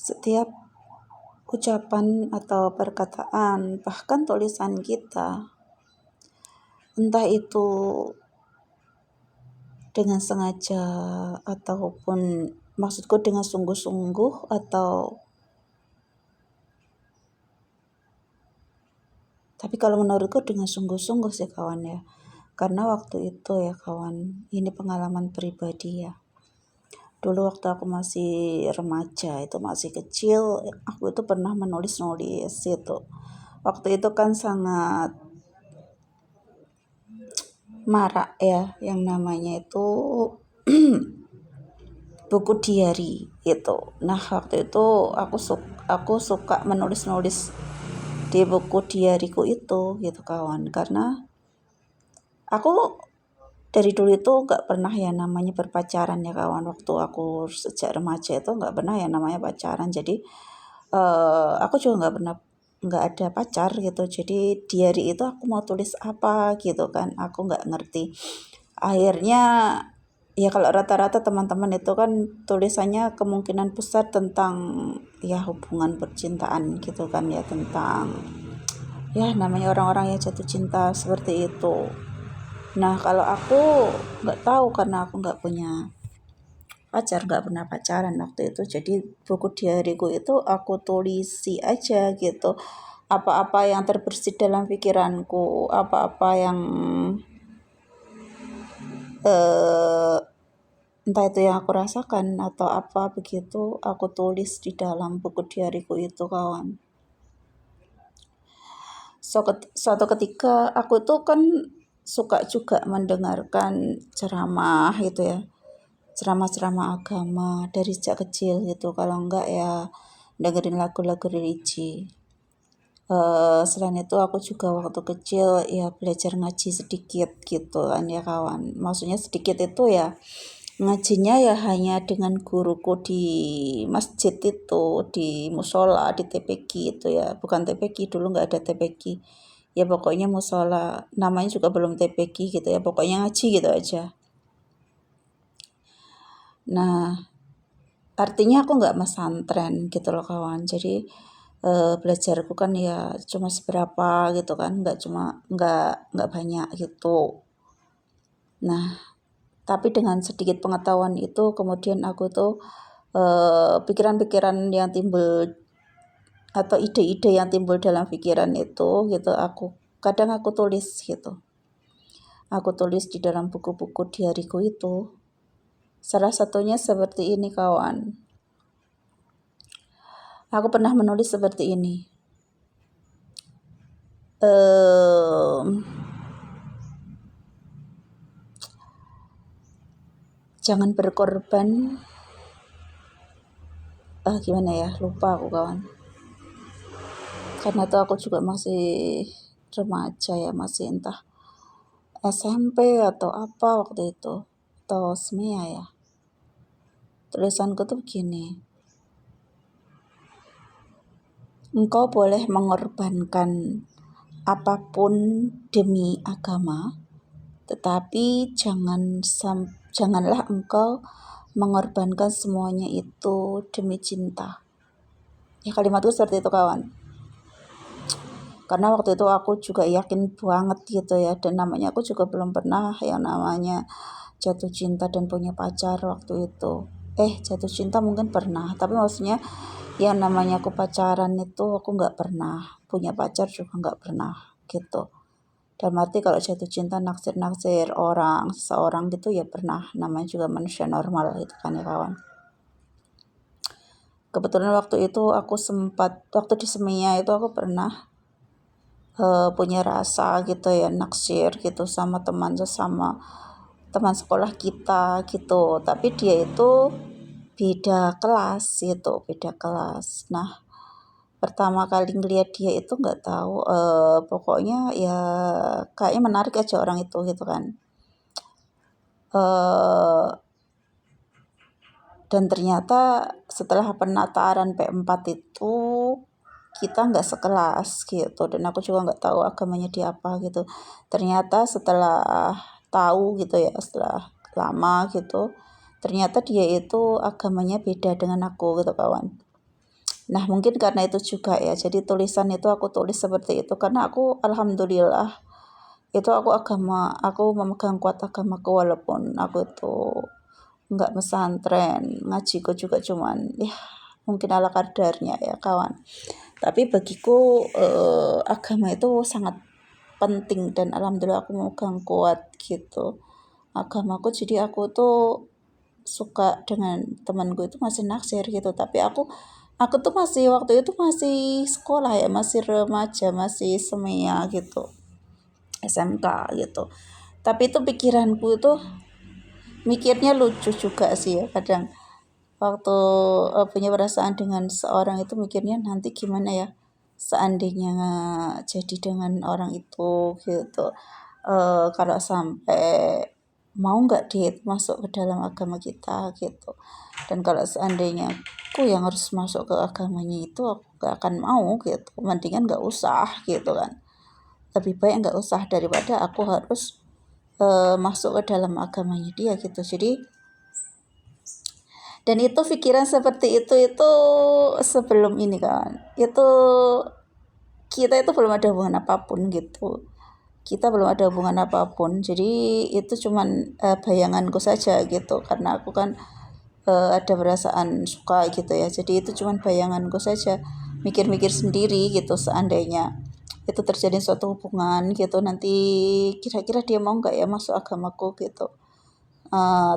Setiap ucapan atau perkataan, bahkan tulisan kita, entah itu dengan sengaja ataupun maksudku dengan sungguh-sungguh tapi kalau menurutku dengan sungguh-sungguh sih kawan ya. Karena waktu itu ya kawan, ini pengalaman pribadi ya. Dulu waktu aku masih remaja, itu masih kecil, aku itu pernah menulis-nulis itu. Waktu itu kan sangat marak ya yang namanya itu buku diary itu. Nah, waktu itu aku suka menulis-nulis di buku diariku itu gitu kawan, karena aku dari dulu itu nggak pernah ya namanya berpacaran ya kawan. Waktu aku sejak remaja itu nggak pernah ya namanya pacaran, jadi aku juga nggak ada pacar gitu. Jadi diary itu aku mau tulis apa gitu kan, aku nggak ngerti. Akhirnya ya kalau rata-rata teman-teman itu kan tulisannya kemungkinan besar tentang ya hubungan percintaan gitu kan ya, tentang ya namanya orang-orang yang jatuh cinta seperti itu. Nah kalau aku nggak tahu karena aku nggak punya pacar, nggak pernah pacaran waktu itu. Jadi buku diariku itu aku tulisi aja gitu, apa-apa yang terbersit dalam pikiranku, apa-apa yang entah itu yang aku rasakan atau apa begitu, aku tulis di dalam buku diariku itu kawan. Suatu ketika aku tuh kan suka juga mendengarkan ceramah gitu ya, ceramah-ceramah agama dari sejak kecil gitu. Kalau enggak ya dengerin lagu-lagu religi. Selain itu aku juga waktu kecil ya belajar ngaji sedikit gitu kan ya kawan. Maksudnya sedikit itu ya ngajinya ya hanya dengan guruku di masjid itu, di musola, di TPQ itu ya. Bukan TPQ, dulu nggak ada TPQ. Ya pokoknya musola, namanya juga belum TPQ gitu ya. Pokoknya ngaji gitu aja. Nah, artinya aku nggak mesantren gitu loh kawan. Jadi belajarku kan ya cuma seberapa gitu kan, nggak banyak gitu. Nah, tapi dengan sedikit pengetahuan itu kemudian aku tuh pikiran-pikiran yang timbul atau ide-ide yang timbul dalam pikiran itu gitu, kadang aku tulis gitu. Aku tulis di dalam buku-buku diariku itu. Salah satunya seperti ini kawan. Aku pernah menulis seperti ini. Jangan berkorban. Gimana ya? Lupa aku kawan. Karena itu aku juga masih remaja ya, masih entah SMP atau apa waktu itu, atau SMEA ya. Tulisanku tuh begini. Engkau boleh mengorbankan apapun demi agama, tetapi janganlah engkau mengorbankan semuanya itu demi cinta. Ya kalimatku seperti itu kawan. Karena waktu itu aku juga yakin banget gitu ya, dan namanya aku juga belum pernah yang namanya jatuh cinta dan punya pacar waktu itu. Jatuh cinta mungkin pernah, tapi maksudnya yang namanya aku pacaran itu aku nggak pernah, punya pacar juga nggak pernah gitu. Dan arti kalau jatuh cinta naksir seseorang gitu ya pernah, namanya juga manusia normal gitu kan ya kawan. Kebetulan waktu itu waktu di SMEA itu aku pernah punya rasa gitu ya, naksir gitu sama teman sekolah kita gitu, tapi dia itu beda kelas gitu, beda kelas. Nah pertama kali ngeliat dia itu nggak tahu, pokoknya ya kayaknya menarik aja orang itu gitu kan. Dan ternyata setelah penataan P4 itu kita nggak sekelas gitu, dan aku juga nggak tahu agamanya dia apa gitu. Ternyata setelah tahu gitu ya, setelah lama gitu, ternyata dia itu agamanya beda dengan aku gitu kawan. Nah, mungkin karena itu juga ya, jadi tulisan itu aku tulis seperti itu karena aku alhamdulillah itu aku memegang kuat agamaku walaupun aku itu nggak pesantren, ngajiku juga cuman ya mungkin ala kadarnya ya kawan. Tapi bagiku agama itu sangat penting dan alhamdulillah aku memegang kuat gitu agamaku. Jadi aku tuh suka dengan temanku itu masih naksir gitu, tapi aku tuh masih waktu itu masih sekolah ya, masih remaja, masih semia gitu, SMK gitu. Tapi itu pikiranku itu mikirnya lucu juga sih ya kadang waktu punya perasaan dengan seorang itu mikirnya nanti gimana ya seandainya jadi dengan orang itu gitu. Kalau sampai mau nggak dia itu masuk ke dalam agama kita gitu, dan kalau seandainya aku yang harus masuk ke agamanya itu aku nggak akan mau gitu, mendingan nggak usah gitu kan, lebih baik nggak usah daripada aku harus masuk ke dalam agamanya dia gitu. Jadi dan itu pikiran seperti itu sebelum ini kan, itu kita itu belum ada hubungan apapun gitu, kita belum ada hubungan apapun, jadi itu cuman bayanganku saja gitu karena aku kan ada perasaan suka gitu ya, jadi itu cuman bayanganku saja, mikir-mikir sendiri gitu seandainya itu terjadi suatu hubungan gitu nanti kira-kira dia mau nggak ya masuk agamaku gitu.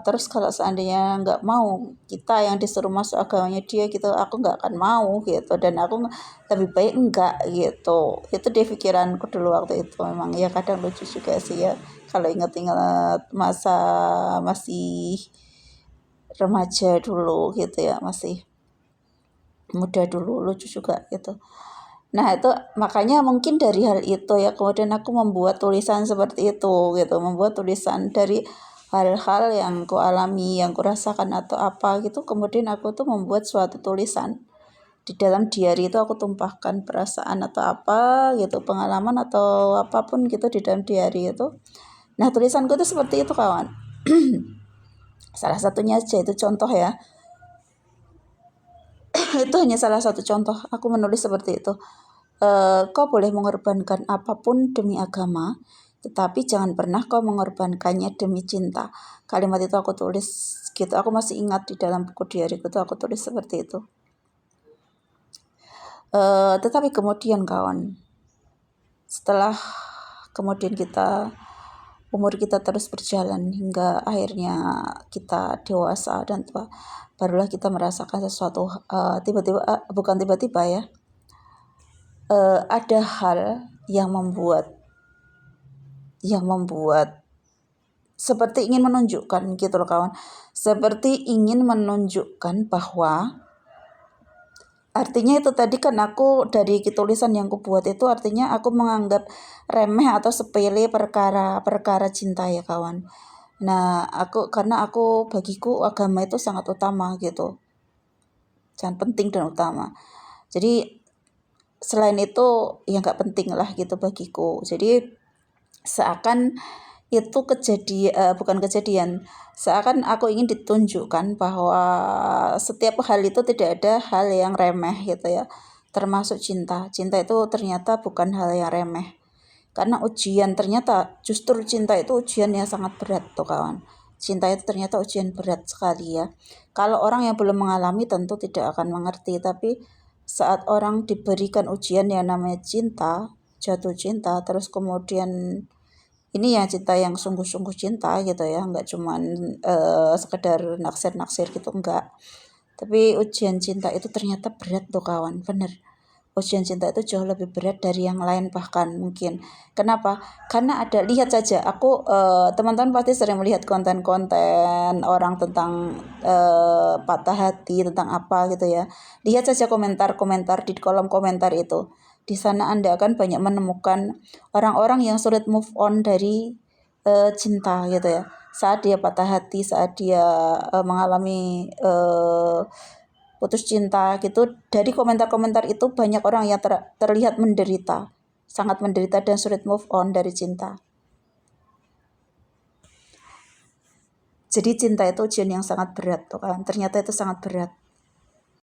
Terus kalau seandainya nggak mau, kita yang disuruh masuk agamanya dia gitu, aku nggak akan mau gitu, dan aku lebih baik enggak gitu. Itu di pikiranku dulu waktu itu, memang ya kadang lucu juga sih ya kalau ingat-ingat masa masih remaja dulu gitu ya, masih muda dulu, lucu juga gitu. Nah itu makanya mungkin dari hal itu ya kemudian aku membuat tulisan seperti itu gitu, membuat tulisan dari hal-hal yang ku alami, yang ku rasakan atau apa gitu, kemudian aku tuh membuat suatu tulisan. Di dalam diary itu aku tumpahkan perasaan atau apa gitu, pengalaman atau apapun gitu di dalam diary itu. Nah tulisanku itu seperti itu kawan. Salah satunya aja itu contoh ya. Itu hanya salah satu contoh aku menulis seperti itu. Kau boleh mengorbankan apapun demi agama, tetapi jangan pernah kau mengorbankannya demi cinta. Kalimat itu aku tulis gitu, aku masih ingat di dalam buku diariku itu aku tulis seperti itu. Tetapi kemudian kawan, setelah kemudian umur kita terus berjalan hingga akhirnya kita dewasa dan tua, barulah kita merasakan sesuatu tiba-tiba, bukan tiba-tiba ya, ada hal yang membuat seperti ingin menunjukkan gitu loh kawan, seperti ingin menunjukkan bahwa artinya itu tadi kan aku dari tulisan yang aku buat itu artinya aku menganggap remeh atau sepele perkara cinta ya kawan. Nah karena bagiku agama itu sangat utama gitu, sangat penting dan utama. Jadi selain itu ya nggak penting lah gitu bagiku. Jadi seakan itu bukan kejadian, seakan aku ingin ditunjukkan bahwa setiap hal itu tidak ada hal yang remeh gitu ya, termasuk cinta itu ternyata bukan hal yang remeh, karena ternyata justru cinta itu ujian yang sangat berat tuh kawan. Cinta itu ternyata ujian berat sekali ya, kalau orang yang belum mengalami tentu tidak akan mengerti, tapi saat orang diberikan ujian yang namanya cinta, jatuh cinta, terus kemudian ini ya cinta yang sungguh-sungguh cinta gitu ya, nggak cuman sekedar naksir-naksir gitu, enggak. Tapi ujian cinta itu ternyata berat tuh kawan, bener. Ujian cinta itu jauh lebih berat dari yang lain bahkan mungkin. Kenapa? Karena lihat saja, teman-teman pasti sering melihat konten-konten orang tentang patah hati, tentang apa gitu ya. Lihat saja komentar-komentar di kolom komentar itu. Di sana Anda akan banyak menemukan orang-orang yang sulit move on dari cinta gitu ya. Saat dia patah hati, saat dia mengalami putus cinta gitu, dari komentar-komentar itu banyak orang yang terlihat menderita, sangat menderita dan sulit move on dari cinta. Jadi cinta itu ujian yang sangat berat tuh kan, ternyata itu sangat berat.